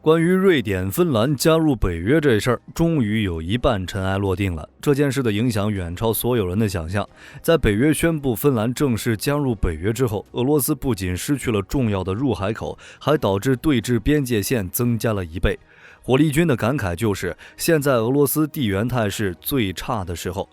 关于瑞典、芬兰加入北约这事儿，终于有一半尘埃落定了。这件事的影响远超所有人的想象。在北约宣布芬兰正式加入北约之后，俄罗斯不仅失去了重要的入海口，还导致对峙边界线增加了1倍。火力军的感慨就是，现在俄罗斯地缘态势最差的时候。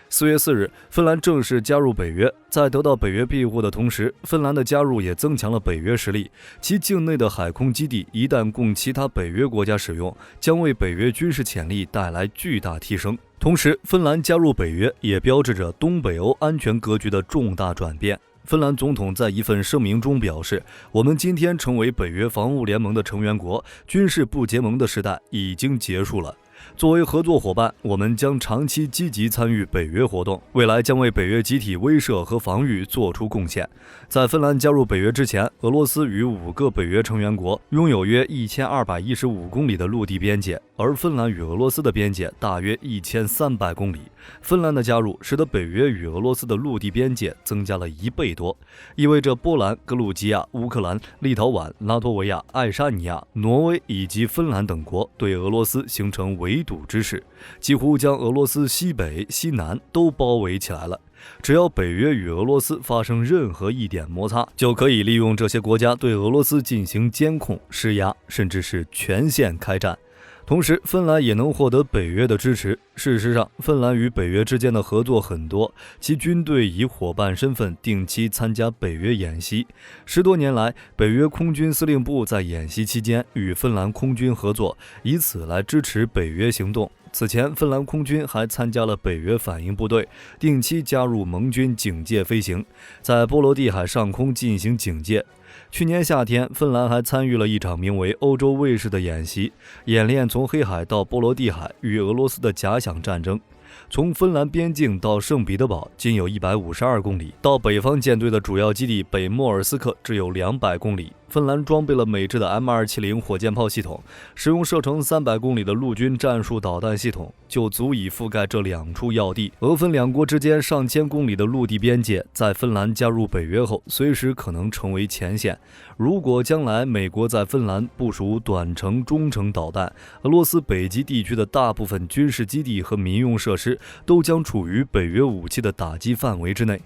4月4日，芬兰正式加入北约。在得到北约庇护的同时，芬兰的加入也增强了北约实力。其境内的海空基地一旦供其他北约国家使用，将为北约军事潜力带来巨大提升。同时，芬兰加入北约也标志着东北欧安全格局的重大转变。芬兰总统在一份声明中表示，我们今天成为北约防务联盟的成员国，军事不结盟的时代已经结束了。作为合作伙伴，我们将长期积极参与北约活动，未来将为北约集体威慑和防御做出贡献。在芬兰加入北约之前，俄罗斯与5个北约成员国拥有约1215公里的陆地边界，而芬兰与俄罗斯的边界大约1300公里。芬兰的加入使得北约与俄罗斯的陆地边界增加了1倍多，意味着波兰、格鲁吉亚、乌克兰、立陶宛、拉脱维亚、爱沙尼亚、挪威以及芬兰等国对俄罗斯形成围堵之势，几乎将俄罗斯西北、西南都包围起来了。只要北约与俄罗斯发生任何一点摩擦，就可以利用这些国家对俄罗斯进行监控、施压，甚至是全线开战。同时，芬兰也能获得北约的支持。事实上，芬兰与北约之间的合作很多，其军队以伙伴身份定期参加北约演习。10多年来，北约空军司令部在演习期间与芬兰空军合作，以此来支持北约行动。此前，芬兰空军还参加了北约反应部队，定期加入盟军警戒飞行，在波罗的海上空进行警戒。去年夏天，芬兰还参与了一场名为欧洲卫士的演习，演练从黑海到波罗的海与俄罗斯的假想战争。从芬兰边境到圣彼得堡仅有152公里，到北方舰队的主要基地北莫尔斯克只有200公里。芬兰装备了美制的 M270 火箭炮系统，使用射程300公里的陆军战术导弹系统，就足以覆盖这2处要地。俄芬两国之间上千公里的陆地边界，在芬兰加入北约后，随时可能成为前线。如果将来美国在芬兰部署短程、中程导弹，俄罗斯北极地区的大部分军事基地和民用设施都将处于北约武器的打击范围之内。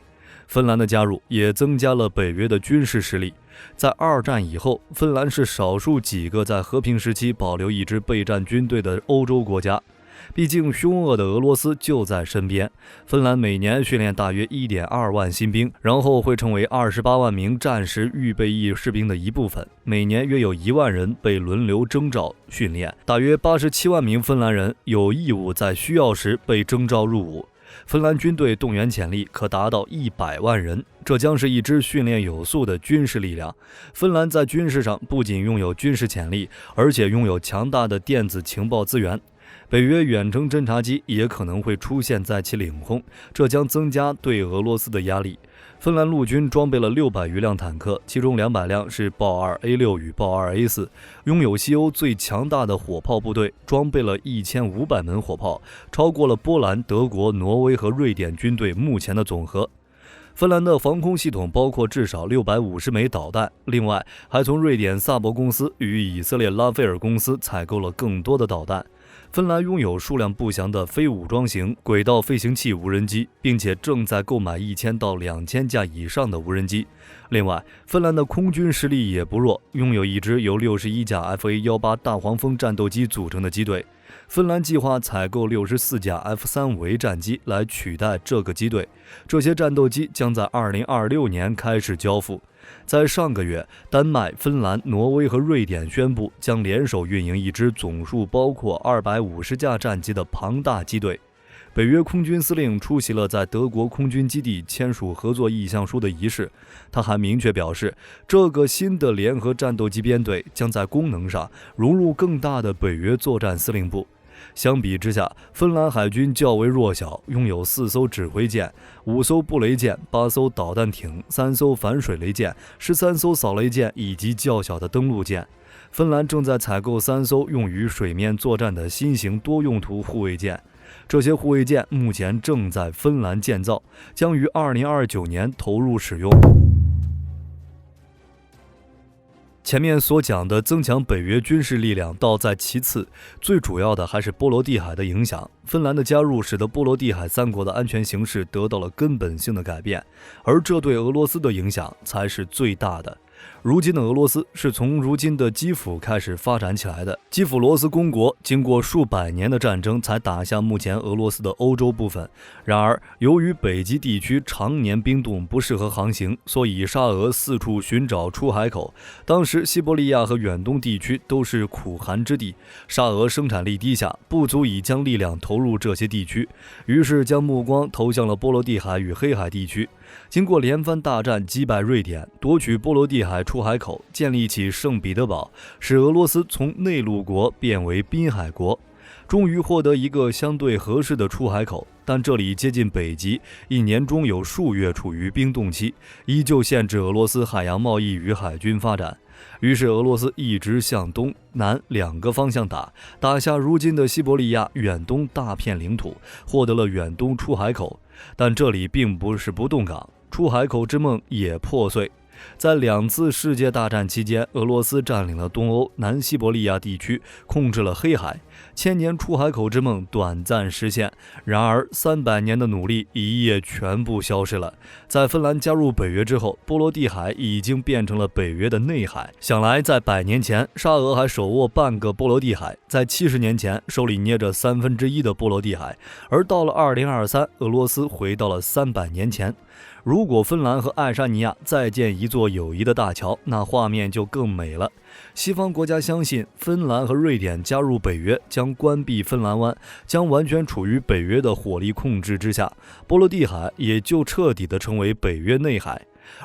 芬兰的加入也增加了北约的军事实力。在2战以后，芬兰是少数几个在和平时期保留一支备战军队的欧洲国家。毕竟凶恶的俄罗斯就在身边，芬兰每年训练大约 1.2 万新兵，然后会成为28万名战时预备役士兵的一部分，每年约有1万人被轮流征召训练，大约87万名芬兰人有义务在需要时被征召入伍。芬兰军队动员潜力可达到100万人，这将是一支训练有素的军事力量。芬兰在军事上不仅拥有军事潜力，而且拥有强大的电子情报资源。北约远程侦察机也可能会出现在其领空，这将增加对俄罗斯的压力。芬兰陆军装备了600余辆坦克，其中200辆是豹 2A6 与豹 2A4， 拥有西欧最强大的火炮部队，装备了1500门火炮，超过了波兰、德国、挪威和瑞典军队目前的总和。芬兰的防空系统包括至少650枚导弹，另外还从瑞典萨博公司与以色列拉斐尔公司采购了更多的导弹。芬兰拥有数量不详的非武装型轨道飞行器无人机，并且正在购买1000到2000架以上的无人机。另外，芬兰的空军实力也不弱，拥有一支由61架 FA-18 大黄蜂战斗机组成的机队。芬兰计划采购64架 F-35A 战机来取代这个机队，这些战斗机将在2026年开始交付。在上个月，丹麦、芬兰、挪威和瑞典宣布将联手运营一支总数包括250架战机的庞大机队。北约空军司令出席了在德国空军基地签署合作意向书的仪式，他还明确表示，这个新的联合战斗机编队将在功能上融入更大的北约作战司令部。相比之下，芬兰海军较为弱小，拥有4艘指挥舰、5艘布雷舰、8艘导弹艇、3艘反水雷舰、13艘扫雷舰以及较小的登陆舰。芬兰正在采购3艘用于水面作战的新型多用途护卫舰，这些护卫舰目前正在芬兰建造，将于2029年投入使用。前面所讲的增强北约军事力量倒在其次，最主要的还是波罗的海的影响。芬兰的加入使得波罗的海三国的安全形势得到了根本性的改变，而这对俄罗斯的影响才是最大的。如今的俄罗斯是从如今的基辅开始发展起来的。基辅罗斯公国经过数百年的战争才打下目前俄罗斯的欧洲部分。然而，由于北极地区常年冰冻不适合航行，所以沙俄四处寻找出海口。当时西伯利亚和远东地区都是苦寒之地，沙俄生产力低下，不足以将力量投入这些地区，于是将目光投向了波罗的海与黑海地区。经过连番大战击败瑞典，夺取波罗的海出海口，建立起圣彼得堡，使俄罗斯从内陆国变为滨海国，终于获得一个相对合适的出海口。但这里接近北极，一年中有数月处于冰冻期，依旧限制俄罗斯海洋贸易与海军发展。于是俄罗斯一直向东南两个方向打下如今的西伯利亚远东大片领土，获得了远东出海口。但这里并不是不动港，出海口之梦也破碎。在2次世界大战期间，俄罗斯占领了东欧、南西伯利亚地区，控制了黑海，千年出海口之梦短暂实现。然而300年的努力一夜全部消失了。在芬兰加入北约之后，波罗的海已经变成了北约的内海。想来在100年前，沙俄还手握半个波罗的海，在70年前手里捏着1/3的波罗的海，而到了2023，俄罗斯回到了300年前。如果芬兰和爱沙尼亚再建一座友谊的大桥，那画面就更美了。西方国家相信芬兰和瑞典加入北约将关闭芬兰湾，将完全处于北约的火力控制之下，波罗的海也就彻底的成为北约内海。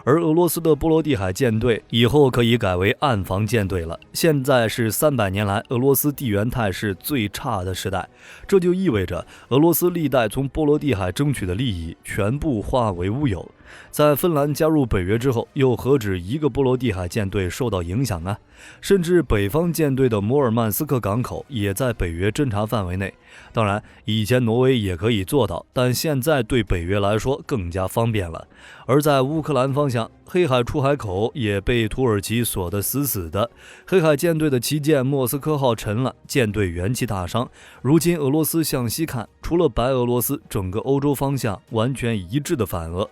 而俄罗斯的波罗的海舰队以后可以改为岸防舰队了。现在是300年来俄罗斯地缘态势最差的时代，这就意味着俄罗斯历代从波罗的海争取的利益全部化为乌有。在芬兰加入北约之后，又何止一个波罗的海舰队受到影响啊？甚至北方舰队的摩尔曼斯克港口也在北约侦察范围内。当然，以前挪威也可以做到，但现在对北约来说更加方便了。而在乌克兰方向，黑海出海口也被土耳其锁得死死的。黑海舰队的旗舰莫斯科号沉了，舰队元气大伤。如今俄罗斯向西看，除了白俄罗斯，整个欧洲方向完全一致的反俄。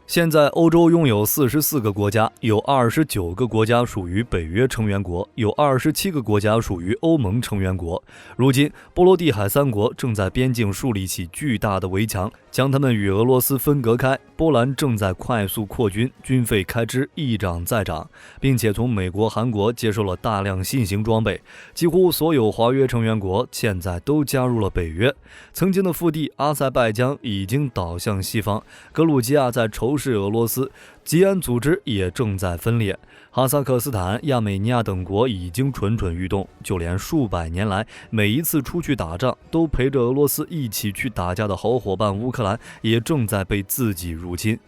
现在欧洲拥有44个国家，有29个国家属于北约成员国，有27个国家属于欧盟成员国。如今，波罗的海三国正在边境树立起巨大的围墙，将他们与俄罗斯分隔开。波兰正在快速扩军，军费开支一涨再涨，并且从美国、韩国接受了大量新型装备。几乎所有华约成员国现在都加入了北约。曾经的腹地阿塞拜疆已经倒向西方，格鲁吉亚在仇视俄罗斯，吉安组织也正在分裂，哈萨克斯坦、亚美尼亚等国已经蠢蠢欲动，就连数百年来每一次出去打仗都陪着俄罗斯一起去打架的好伙伴乌克兰，也正在被自己入侵。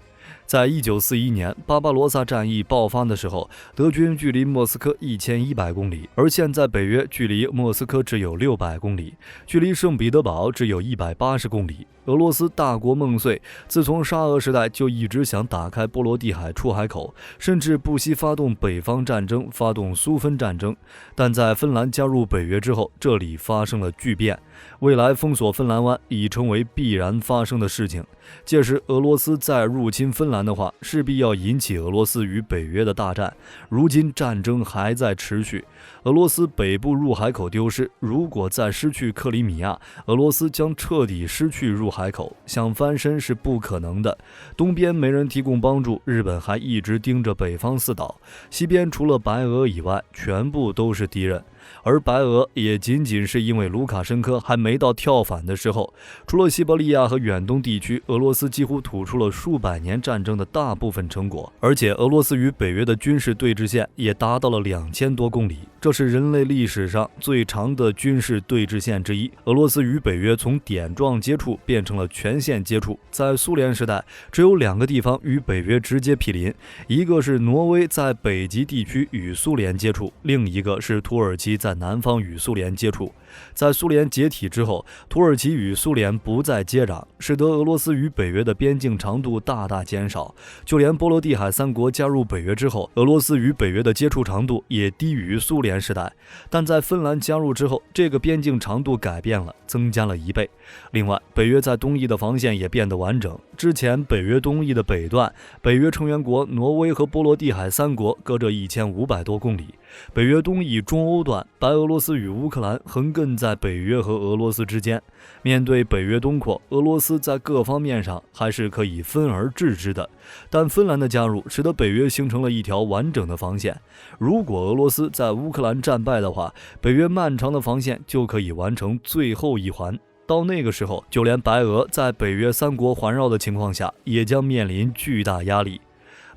在1941年巴巴罗萨战役爆发的时候，德军距离莫斯科1100公里，而现在北约距离莫斯科只有600公里，距离圣彼得堡只有180公里。俄罗斯大国梦碎，自从沙俄时代就一直想打开波罗的海出海口，甚至不惜发动北方战争，发动苏芬战争。但在芬兰加入北约之后，这里发生了巨变，未来封锁芬兰湾已成为必然发生的事情。届时俄罗斯再入侵芬兰的话，势必要引起俄罗斯与北约的大战。如今战争还在持续，俄罗斯北部入海口丢失，如果再失去克里米亚，俄罗斯将彻底失去入海口，想翻身是不可能的。东边没人提供帮助，日本还一直盯着北方四岛，西边除了白俄以外，全部都是敌人。而白俄也仅仅是因为卢卡申科还没到跳反的时候。除了西伯利亚和远东地区，俄罗斯几乎吐出了数百年战争的大部分成果，而且俄罗斯与北约的军事对峙线也达到了2000多公里，这是人类历史上最长的军事对峙线之一。俄罗斯与北约从点状接触变成了全线接触。在苏联时代，只有2个地方与北约直接毗邻，一个是挪威在北极地区与苏联接触，另一个是土耳其在南方与苏联接触。在苏联解体之后，土耳其与苏联不再接壤，使得俄罗斯与北约的边境长度大大减少。就连波罗的海3国加入北约之后，俄罗斯与北约的接触长度也低于苏联时代。但在芬兰加入之后，这个边境长度改变了，增加了1倍。另外，北约在东翼的防线也变得完整。之前北约东翼的北段，北约成员国挪威和波罗的海3国隔着1500多公里；北约东翼中欧段，白俄罗斯与乌克兰横亘在北约和俄罗斯之间。面对北约东扩，俄罗斯在各方面上还是可以分而治之的。但芬兰的加入使得北约形成了一条完整的防线。如果俄罗斯在乌克兰战败的话，北约漫长的防线就可以完成最后一环。到那个时候，就连白俄在北约3国环绕的情况下，也将面临巨大压力。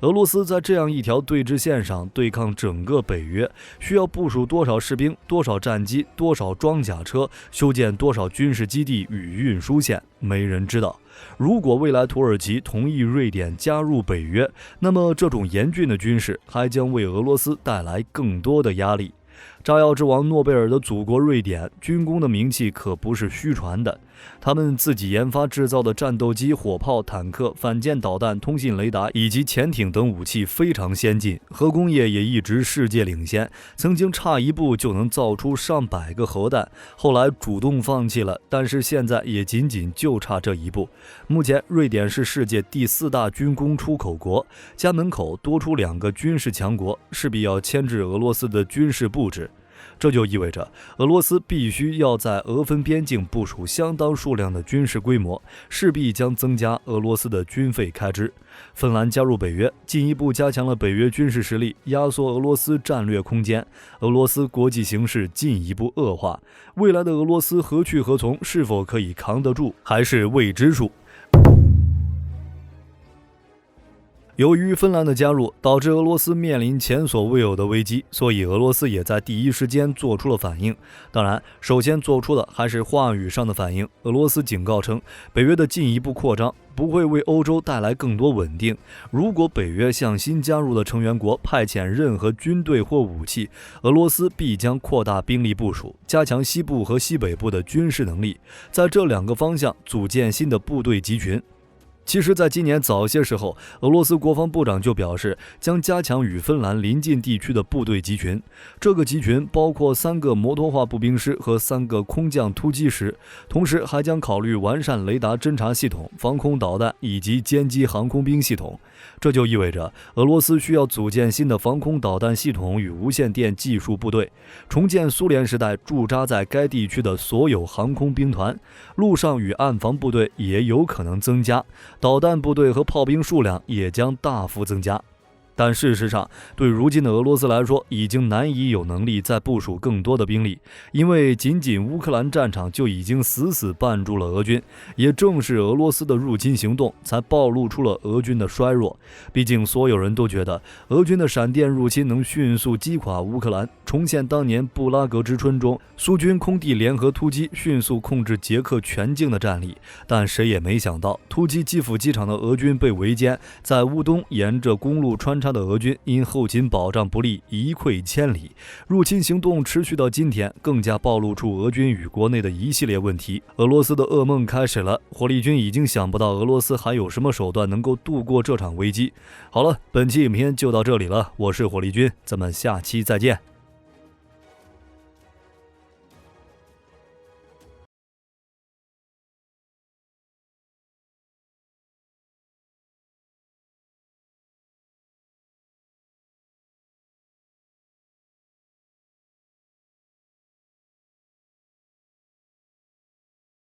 俄罗斯在这样一条对峙线上对抗整个北约，需要部署多少士兵、多少战机、多少装甲车，修建多少军事基地与运输线，没人知道。如果未来土耳其同意瑞典加入北约，那么这种严峻的军事还将为俄罗斯带来更多的压力。炸药之王诺贝尔的祖国瑞典军工的名气可不是虚传的，他们自己研发制造的战斗机、火炮、坦克、反舰导弹、通信雷达以及潜艇等武器非常先进，核工业也一直世界领先，曾经差一步就能造出上百个核弹，后来主动放弃了，但是现在也仅仅就差这一步。目前瑞典是世界第4大军工出口国，家门口多出2个军事强国，势必要牵制俄罗斯的军事布置。这就意味着俄罗斯必须要在俄芬边境部署相当数量的军事规模，势必将增加俄罗斯的军费开支。芬兰加入北约，进一步加强了北约军事实力，压缩俄罗斯战略空间。俄罗斯国际形势进一步恶化，未来的俄罗斯何去何从，是否可以扛得住，还是未知数。由于芬兰的加入，导致俄罗斯面临前所未有的危机，所以俄罗斯也在第一时间做出了反应。当然，首先做出的还是话语上的反应。俄罗斯警告称，北约的进一步扩张不会为欧洲带来更多稳定。如果北约向新加入的成员国派遣任何军队或武器，俄罗斯必将扩大兵力部署，加强西部和西北部的军事能力，在这2个方向组建新的部队集群。其实在今年早些时候，俄罗斯国防部长就表示将加强与芬兰邻近地区的部队集群。这个集群包括3个摩托化步兵师和3个空降突击师，同时还将考虑完善雷达侦察系统、防空导弹以及歼击航空兵系统。这就意味着俄罗斯需要组建新的防空导弹系统与无线电技术部队，重建苏联时代驻扎在该地区的所有航空兵团，陆上与岸防部队也有可能增加，导弹部队和炮兵数量也将大幅增加。但事实上，对如今的俄罗斯来说，已经难以有能力再部署更多的兵力，因为仅仅乌克兰战场就已经死死绊住了俄军。也正是俄罗斯的入侵行动，才暴露出了俄军的衰弱。毕竟所有人都觉得，俄军的闪电入侵能迅速击垮乌克兰，重现当年布拉格之春中苏军空地联合突击，迅速控制捷克全境的战例。但谁也没想到，突击基辅机场的俄军被围歼，在乌东沿着公路穿插的俄军因后勤保障不力一溃千里。入侵行动持续到今天，更加暴露出俄军与国内的一系列问题。俄罗斯的噩梦开始了，火力军已经想不到俄罗斯还有什么手段能够度过这场危机。好了，本期影片就到这里了，我是火力军，咱们下期再见。